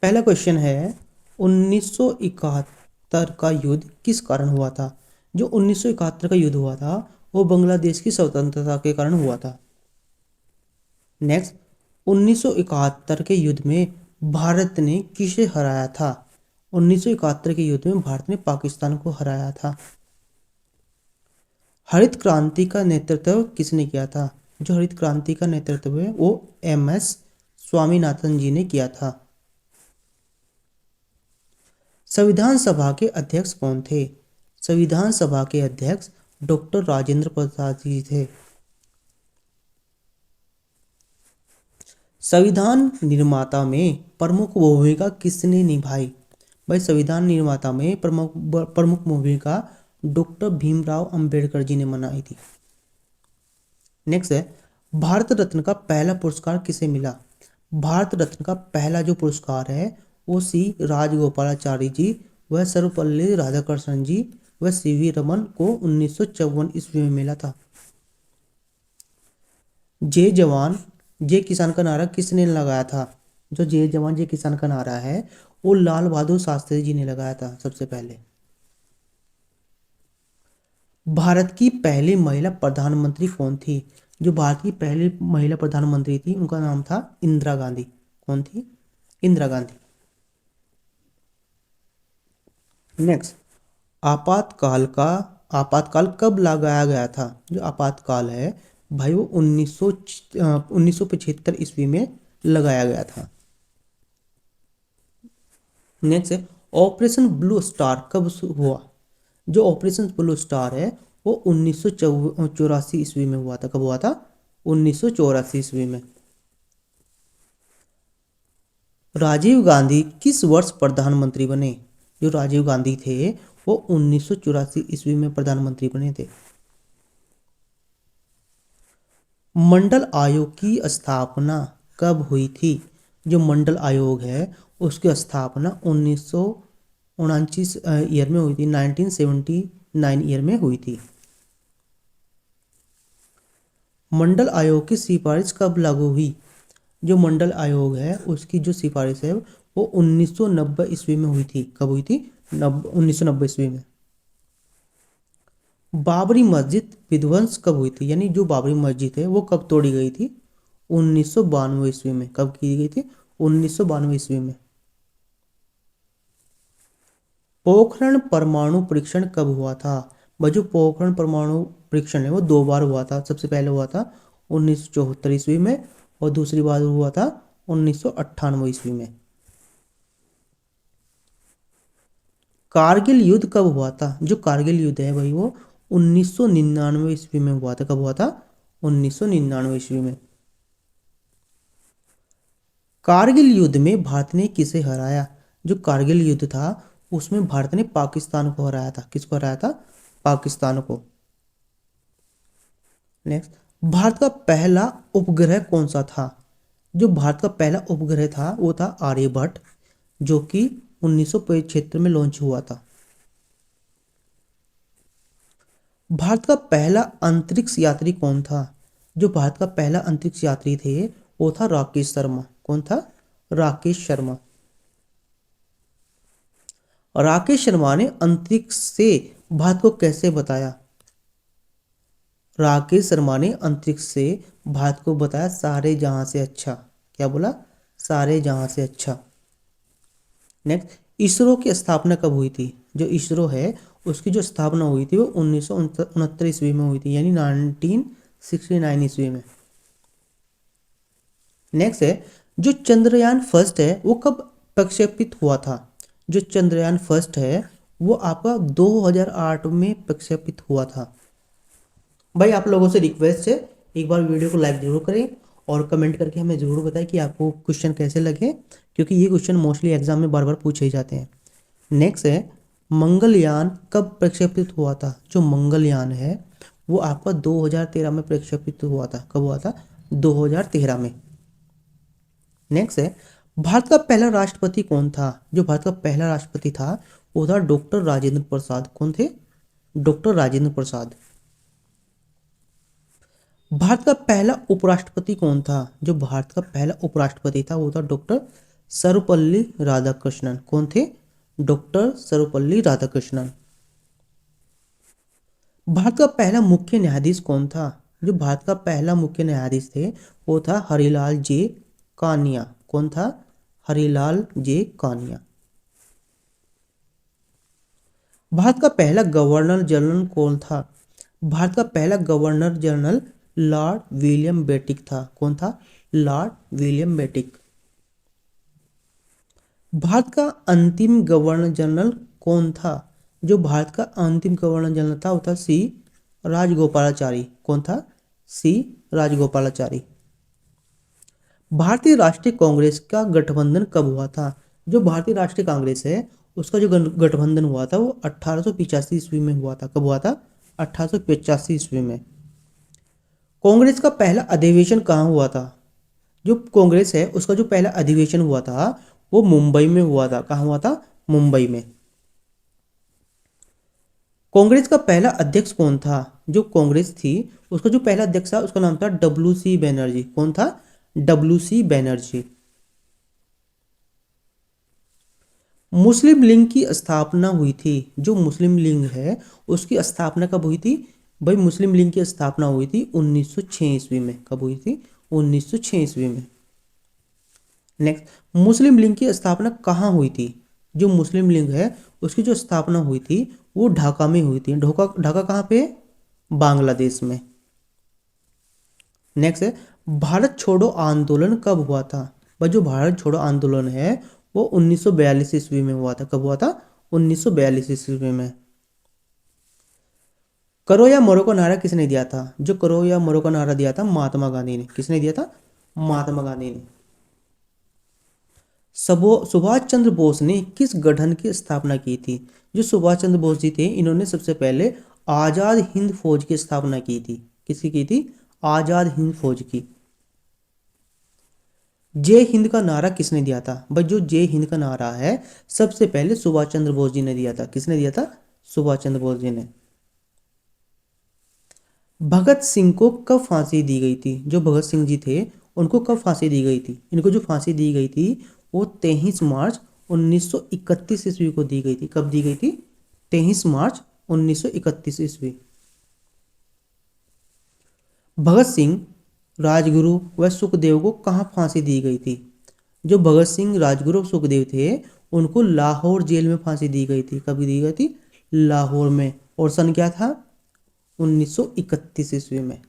पहला क्वेश्चन है 1971 का युद्ध किस कारण हुआ था। जो 1971 का युद्ध हुआ था वो बांग्लादेश की स्वतंत्रता के कारण हुआ था। नेक्स्ट, 1971 के युद्ध में भारत ने किसे हराया था। 1971 के युद्ध में भारत ने पाकिस्तान को हराया था। हरित क्रांति का नेतृत्व किसने किया था। जो हरित क्रांति का नेतृत्व है वो MS स्वामीनाथन जी ने किया था। संविधान सभा के अध्यक्ष कौन थे। संविधान सभा के अध्यक्ष डॉक्टर राजेंद्र प्रसाद जी थे। संविधान निर्माता में प्रमुख भूमिका किसने निभाई। भाई संविधान निर्माता में प्रमुख भूमिका डॉक्टर भीमराव अंबेडकर जी ने बनाई थी। नेक्स्ट है, भारत रत्न का पहला पुरस्कार किसे मिला। भारत रत्न का पहला जो पुरस्कार है वो सी राजगोपालाचारी जी व सर्वपल्ली राधाकृष्णन जी व CV रमन को 1954 ईस्वी में मिला था। जय जवान जय किसान का नारा किसने लगाया था। जो जय जवान जय किसान का नारा है वो लाल बहादुर शास्त्री जी ने लगाया था सबसे पहले। भारत की पहली महिला प्रधानमंत्री कौन थी। जो भारत की पहली महिला प्रधानमंत्री थी उनका नाम था इंदिरा गांधी। कौन थी। इंदिरा गांधी। नेक्स्ट, आपातकाल कब लगाया गया था। जो आपातकाल है भाई वो 1975 ईस्वी में लगाया गया था। नेक्स्ट है, ऑपरेशन ब्लू स्टार कब हुआ। जो ऑपरेशन ब्लू स्टार है वो 1984 ईस्वी में हुआ था। कब हुआ था। 1984 ईस्वी में। राजीव गांधी किस वर्ष प्रधानमंत्री बने। जो राजीव गांधी थे वो 1984 ईस्वी में प्रधानमंत्री बने थे। मंडल आयोग की स्थापना कब हुई थी। जो मंडल आयोग है उसकी स्थापना 1979 ईयर में हुई थी। 1979 ईयर में हुई थी। मंडल आयोग की सिफारिश कब लागू हुई। जो मंडल आयोग है उसकी जो सिफारिश है वो 1990 ईस्वी में हुई थी। कब हुई थी। 1990 ईस्वी में। बाबरी मस्जिद विध्वंस कब हुई थी। यानी जो बाबरी मस्जिद है वो कब तोड़ी गई थी। 1992 ईस्वी में। कब की गई थी। 1992 ईस्वी में। पोखरण परमाणु परीक्षण कब हुआ था। वह जो पोखरण परमाणु परीक्षण है वो 2 बार हुआ था। सबसे पहले हुआ था 1974 ईस्वी में और दूसरी बार हुआ था 1998 ईस्वी में। कारगिल युद्ध कब हुआ था। जो कारगिल युद्ध है भाई वो 1999 ईस्वी में हुआ था। कब हुआ था। 1999 ईस्वी में। कारगिल युद्ध में भारत ने किसे हराया। जो कारगिल युद्ध था उसमें भारत ने पाकिस्तान को हराया था। किसको हराया था। पाकिस्तान को। नेक्स्ट, भारत का पहला उपग्रह कौन सा था। जो भारत का पहला उपग्रह था वो था आर्यभट्ट जो कि 1975 में लॉन्च हुआ था। भारत का पहला अंतरिक्ष यात्री कौन था। जो भारत का पहला अंतरिक्ष यात्री थे वो था राकेश शर्मा। कौन था। राकेश शर्मा। राकेश शर्मा ने अंतरिक्ष से भारत को कैसे बताया। राकेश शर्मा ने अंतरिक्ष से भारत को बताया सारे जहां से अच्छा। क्या बोला। सारे जहां से अच्छा। नेक्स्ट, इसरो की स्थापना कब हुई थी। जो इसरो है उसकी जो स्थापना हुई थी वो 1969 ईस्वी में हुई थी। यानी 1969 ईस्वी में। नेक्स्ट है, जो चंद्रयान फर्स्ट है वो कब प्रक्षेपित हुआ था। जो चंद्रयान फर्स्ट है वो आपका 2008 में प्रक्षेपित हुआ था। भाई आप लोगों से रिक्वेस्ट है एक बार वीडियो को लाइक जरूर करें और कमेंट करके हमें ज़रूर बताएं कि आपको क्वेश्चन कैसे लगे, क्योंकि ये क्वेश्चन मोस्टली एग्जाम में बार बार पूछे ही जाते हैं। नेक्स्ट है, मंगलयान कब प्रक्षेपित हुआ था। जो मंगलयान है वो आपका 2013 में प्रक्षेपित हुआ था। कब हुआ था। 2013 में। नेक्स्ट है, भारत का पहला राष्ट्रपति कौन था। जो भारत का पहला राष्ट्रपति था वो था डॉक्टर राजेंद्र प्रसाद। कौन थे। डॉक्टर राजेंद्र प्रसाद। भारत का पहला उपराष्ट्रपति कौन था। जो भारत का पहला उपराष्ट्रपति था वो था डॉक्टर सर्वपल्ली राधाकृष्णन। कौन थे? डॉक्टर सर्वपल्ली राधाकृष्णन। भारत का पहला मुख्य न्यायाधीश कौन था? जो भारत का पहला मुख्य न्यायाधीश थे वो था हरिलाल जे कानिया। कौन था? हरिलाल जे कानिया। भारत का पहला गवर्नर जनरल कौन था? भारत का पहला गवर्नर जनरल लॉर्ड विलियम बेटिक था। कौन था? Lord William बेटिक। भारत का अंतिम गवर्नर जनरल कौन था? जो भारत का अंतिम गवर्नर जनरल था वो था सी राजगोपालाचारी। कौन था? सी राजगोपालाचारी। भारतीय राष्ट्रीय कांग्रेस का गठबंधन कब हुआ था? जो भारतीय राष्ट्रीय कांग्रेस है उसका जो गठबंधन हुआ था वो 1885 ईस्वी में हुआ था। कब हुआ था? 1885 ईस्वी में। कांग्रेस का पहला अधिवेशन कहाँ हुआ था? जो कांग्रेस है उसका जो पहला अधिवेशन हुआ था वो मुंबई में हुआ था। कहाँ हुआ था? मुंबई में। कांग्रेस का पहला अध्यक्ष कौन था? जो कांग्रेस थी उसका जो पहला अध्यक्ष था उसका नाम था डब्ल्यू.सी. बनर्जी। कौन था? डब्ल्यू.सी. बनर्जी। मुस्लिम लीग की स्थापना हुई थी। जो मुस्लिम लीग है उसकी स्थापना कब हुई थी? भाई मुस्लिम लीग की स्थापना हुई थी 1906 ईस्वी में। कब हुई थी? 1906 ईस्वी में। नेक्स्ट, मुस्लिम लीग की स्थापना कहाँ हुई थी? जो मुस्लिम लीग है उसकी जो स्थापना हुई थी वो ढाका में हुई थी। ढाका ढाका कहाँ पे? बांग्लादेश में। नेक्स्ट है, भारत छोड़ो आंदोलन कब हुआ था? वह जो भारत छोड़ो आंदोलन है वो 1942 ईस्वी में हुआ था। कब हुआ था? 1942 ईस्वी में। करो या मरो का नारा किसने दिया था? जो करो या मरो का नारा दिया था महात्मा गांधी ने। किसने दिया था? महात्मा गांधी ने। सुभाष चंद्र बोस ने किस गठन की स्थापना की थी? जो सुभाष चंद्र बोस जी थे इन्होंने सबसे पहले आजाद हिंद फौज की स्थापना की थी। किसकी की थी? आजाद हिंद फौज की। जय हिंद का नारा किसने दिया था? भाई जो जय हिंद का नारा है सबसे पहले सुभाष चंद्र बोस जी ने दिया था। किसने दिया था? सुभाष चंद्र बोस जी ने। भगत सिंह को कब फांसी दी गई थी? जो भगत सिंह जी थे उनको कब फांसी दी गई थी? इनको जो फांसी दी गई थी वो 23 मार्च 1931 ईस्वी को दी गई थी। कब दी गई थी? 23 मार्च 1931 ईस्वी। भगत सिंह, राजगुरु व सुखदेव को कहाँ फांसी दी गई थी? जो भगत सिंह, राजगुरु और सुखदेव थे उनको लाहौर जेल में फांसी दी गई थी। कब दी गई थी? लाहौर में। और सन क्या था? 1931 ईस्वी में।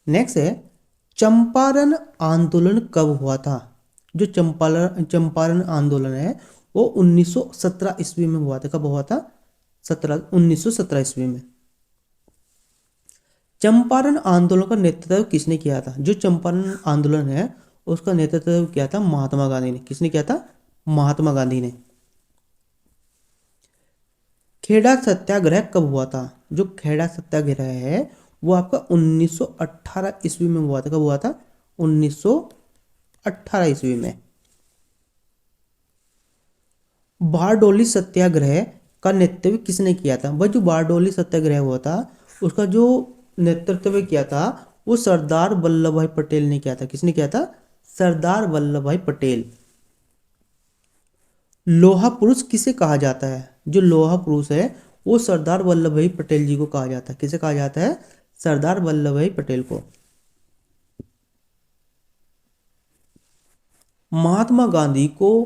नेक्स्ट है, चंपारण आंदोलन कब हुआ था? जो चंपारण आंदोलन है वो 1917 ईस्वी में हुआ था। कब हुआ था? 1917 ईस्वी में। चंपारण आंदोलन का नेतृत्व किसने किया था? जो चंपारण आंदोलन है उसका नेतृत्व किया था महात्मा गांधी ने। किसने किया था? महात्मा गांधी ने। खेड़ा सत्याग्रह कब हुआ था? जो खेड़ा सत्याग्रह है वो आपका 1918 ईस्वी में हुआ था। कब हुआ था? 1918 ईस्वी में। बारडोली सत्याग्रह का नेतृत्व किसने किया था? वह जो बारडोली सत्याग्रह हुआ था उसका जो नेतृत्व किया था वो सरदार वल्लभ भाई पटेल ने किया था। किसने किया था? सरदार वल्लभ भाई पटेल। लोहा पुरुष किसे कहा जाता है? जो लोहा पुरुष है वो सरदार वल्लभ भाई पटेल जी को कहा जाता है। किसे कहा जाता है? सरदार वल्लभ भाई पटेल को। महात्मा गांधी को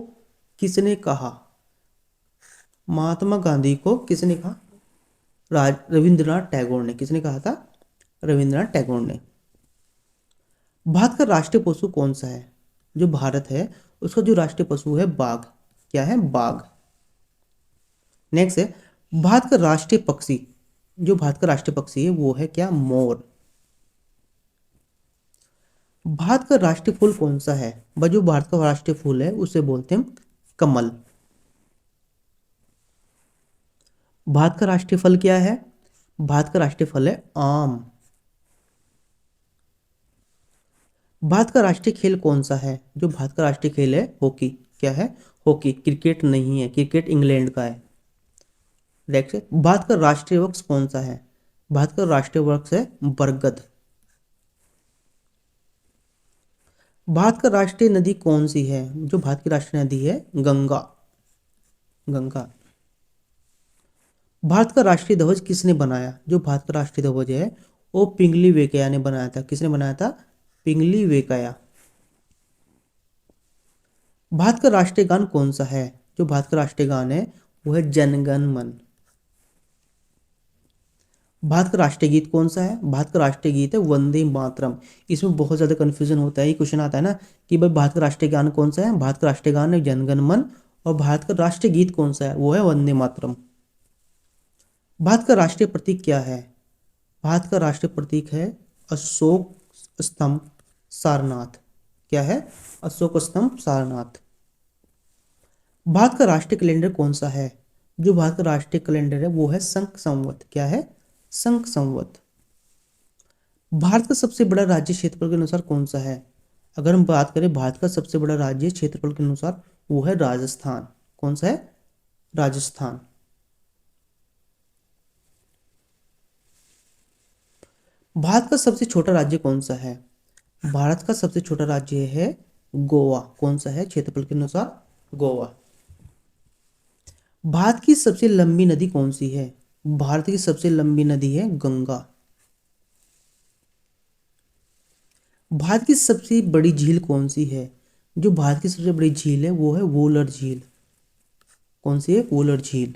किसने कहा? महात्मा गांधी को किसने कहा? रविंद्रनाथ टैगोर ने। किसने कहा था? रविंद्रनाथ टैगोर ने। भारत का राष्ट्रीय पशु कौन सा है? जो भारत है उसका जो राष्ट्रीय पशु है बाघ। क्या है? बाघ। नेक्स्ट है, भारत का राष्ट्रीय पक्षी, जो भारत का राष्ट्रीय पक्षी है वो है क्या? मोर। भारत का राष्ट्रीय फूल कौन सा है? वह जो भारत का राष्ट्रीय फूल है उसे बोलते हैं कमल। भारत का राष्ट्रीय फल क्या है? भारत का राष्ट्रीय फल है आम। भारत का राष्ट्रीय खेल कौन सा है? जो भारत का राष्ट्रीय खेल है हॉकी। क्या है? हॉकी। क्रिकेट नहीं है, क्रिकेट इंग्लैंड का है। नेक्स्ट, भारत का राष्ट्रीय वृक्ष कौन सा है? भारत का राष्ट्रीय वृक्ष है बरगद। भारत का राष्ट्रीय नदी कौन सी है? जो भारत की राष्ट्रीय नदी है गंगा। गंगा। भारत का राष्ट्रीय ध्वज किसने बनाया? जो भारत का राष्ट्रीय ध्वज है वो पिंगली वेंकैया ने बनाया था। किसने बनाया था? पिंगली वेंकैया। भारत का राष्ट्रीय गान कौन सा है? जो भारत का राष्ट्रीय गान है वो है जनगण मन। भारत का राष्ट्रीय गीत कौन सा है? भारत का राष्ट्रीय गीत है वंदे मातरम। इसमें बहुत ज़्यादा कन्फ्यूजन होता है, ये क्वेश्चन आता है ना कि भाई भारत का राष्ट्रीय गान कौन सा है? भारत का राष्ट्रीय गान है जनगण मन, और भारत का राष्ट्रीय गीत कौन सा है? वो है वंदे मातरम। भारत का राष्ट्रीय प्रतीक क्या है? भारत का राष्ट्रीय प्रतीक है अशोक स्तंभ सारनाथ। क्या है? अशोक स्तंभ सारनाथ। भारत का राष्ट्रीय कैलेंडर कौन सा है? जो भारत का राष्ट्रीय कैलेंडर है वो है शंख संवत। क्या है? शंख संवत। भारत का सबसे बड़ा राज्य क्षेत्रफल के अनुसार कौन सा है? अगर हम बात करें भारत का सबसे बड़ा राज्य क्षेत्रफल के अनुसार, वो है राजस्थान। कौन सा है? राजस्थान। भारत का सबसे छोटा राज्य कौन सा है? भारत का सबसे छोटा राज्य है गोवा। कौन सा है क्षेत्रफल के अनुसार? गोवा। भारत की सबसे लंबी नदी कौन सी है? भारत की सबसे लंबी नदी है गंगा। भारत की सबसे बड़ी झील कौन सी है? जो भारत की सबसे बड़ी झील है वो है वोलर झील। कौन सी है? वोलर झील।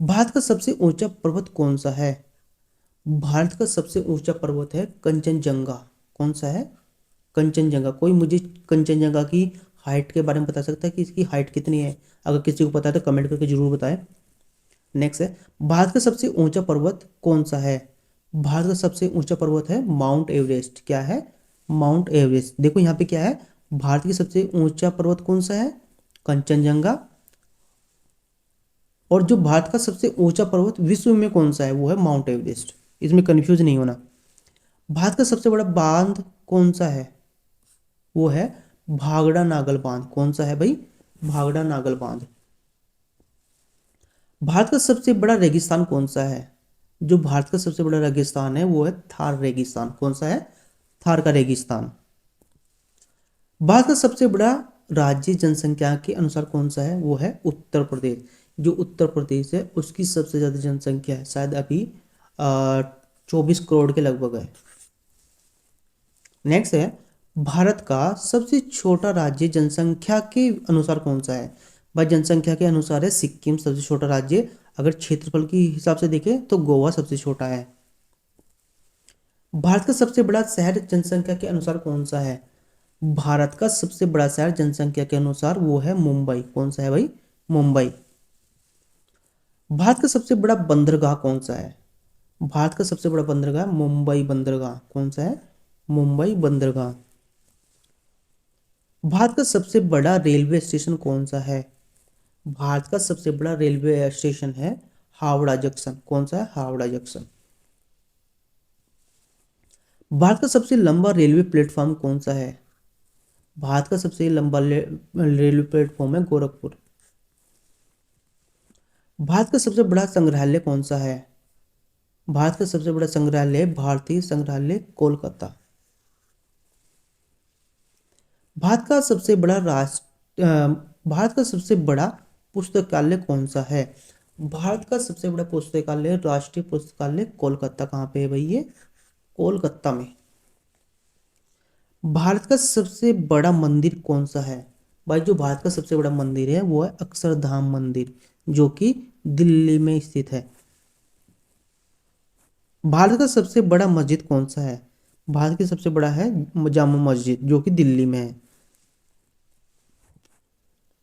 भारत का सबसे ऊंचा पर्वत कौन सा है? भारत का सबसे ऊंचा पर्वत है कंचनजंगा। कौन सा है? कंचनजंगा। कोई मुझे कंचनजंगा की हाइट के बारे में बता सकता है कि इसकी हाइट कितनी है? अगर किसी को पता है तो कमेंट करके जरूर बताएं। नेक्स्ट है, भारत का सबसे ऊंचा पर्वत कौन सा है? भारत का सबसे ऊंचा पर्वत है माउंट एवरेस्ट। क्या है? Mount Everest. देखो यहाँ पे क्या है, भारत की सबसे ऊंचा पर्वत कौन सा है? कंचनजंगा। और जो भारत का सबसे ऊंचा पर्वत विश्व में कौन सा है? वो है माउंट एवरेस्ट। इसमें कंफ्यूज नहीं होना। भारत का सबसे बड़ा बांध कौन सा है? वो है भाखड़ा नागल बांध। कौन सा है भाई? भाखड़ा नागल बांध। भारत का सबसे बड़ा रेगिस्तान कौन सा है? जो भारत का सबसे बड़ा रेगिस्तान है वो है थार रेगिस्तान। कौन सा है? थार का रेगिस्तान। भारत का सबसे बड़ा राज्य जनसंख्या के अनुसार कौन सा है? वो है उत्तर प्रदेश। जो उत्तर प्रदेश है उसकी सबसे ज्यादा जनसंख्या है, शायद अभी 24 करोड़ के लगभग है। नेक्स्ट है, भारत का सबसे छोटा राज्य जनसंख्या के अनुसार कौन सा है? भाई जनसंख्या के अनुसार है सिक्किम सबसे छोटा राज्य। अगर क्षेत्रफल के हिसाब से देखें तो गोवा सबसे छोटा है। भारत का सबसे बड़ा शहर जनसंख्या के अनुसार कौन सा है? भारत का सबसे बड़ा शहर जनसंख्या के अनुसार वो है मुंबई। कौन सा है भाई? मुंबई। भारत का सबसे बड़ा बंदरगाह कौन सा है? भारत का सबसे बड़ा बंदरगाह मुंबई बंदरगाह। कौन सा है? मुंबई बंदरगाह। भारत का सबसे बड़ा रेलवे स्टेशन कौन सा है? भारत का सबसे बड़ा रेलवे स्टेशन है हावड़ा जंक्शन। कौन सा है? हावड़ा जंक्शन। भारत का सबसे लंबा रेलवे प्लेटफॉर्म कौन सा है? भारत का सबसे लंबा रेलवे प्लेटफॉर्म है गोरखपुर। भारत का सबसे बड़ा संग्रहालय कौन सा है? भारत का सबसे बड़ा संग्रहालय भारतीय संग्रहालय कोलकाता। भारत का सबसे बड़ा भारत का सबसे बड़ा पुस्तकालय कौन सा है? भारत का सबसे बड़ा पुस्तकालय राष्ट्रीय पुस्तकालय कोलकाता। कहाँ पे है भाई? ये कोलकाता में। भारत का सबसे बड़ा मंदिर कौन सा है? भाई जो भारत का सबसे बड़ा मंदिर है वो है अक्षरधाम मंदिर, जो कि दिल्ली में स्थित है। भारत का सबसे बड़ा मस्जिद कौन सा है? भारत की सबसे बड़ा है जामा मस्जिद, जो कि दिल्ली में है।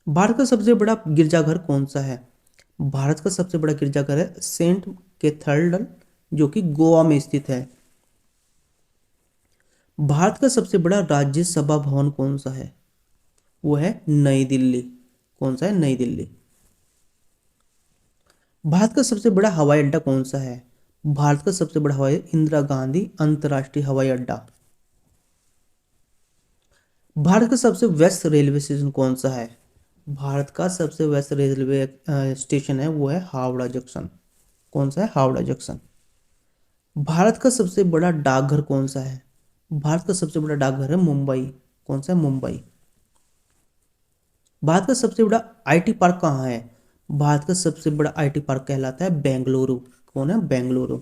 भारत का सबसे बड़ा गिरजाघर कौन सा है? भारत का सबसे बड़ा गिरजाघर है सेंट कैथेड्रल, जो कि गोवा में स्थित है। भारत का सबसे बड़ा राज्यसभा भवन कौन सा है? वो है नई दिल्ली। कौन सा है? नई दिल्ली। भारत का सबसे बड़ा हवाई अड्डा कौन सा है? भारत का सबसे बड़ा हवाई इंदिरा गांधी अंतर्राष्ट्रीय हवाई अड्डा। भारत का सबसे व्यस्त रेलवे स्टेशन कौन सा है? भारत का सबसे व्यस्त रेलवे स्टेशन है वो है हावड़ा जंक्शन। कौन सा है? हावड़ा जंक्शन। भारत का सबसे बड़ा डाकघर कौन सा है? भारत का सबसे बड़ा डाकघर है मुंबई। कौन सा है? मुंबई। भारत का सबसे बड़ा आईटी पार्क कहाँ है? भारत का सबसे बड़ा आईटी पार्क कहलाता है बेंगलुरु। कौन है? बेंगलुरु।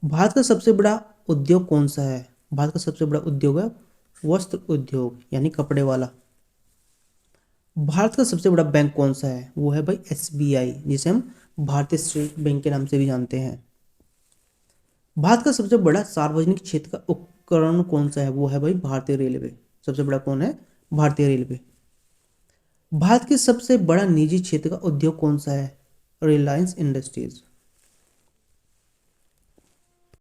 भारत का सबसे बड़ा उद्योग कौन सा है? भारत का सबसे बड़ा उद्योग है वस्त्र उद्योग, यानी कपड़े वाला। भारत का सबसे बड़ा बैंक कौन सा है? वो है भाई एसबीआई, जिसे हम भारतीय स्टेट बैंक के नाम से भी जानते हैं। भारत का सबसे बड़ा सार्वजनिक क्षेत्र का उपकरण कौन सा है? वो है भाई भारतीय रेलवे। सबसे बड़ा कौन है? भारतीय रेलवे। भारत के सबसे बड़ा निजी क्षेत्र का उद्योग कौन सा है? रिलायंस इंडस्ट्रीज।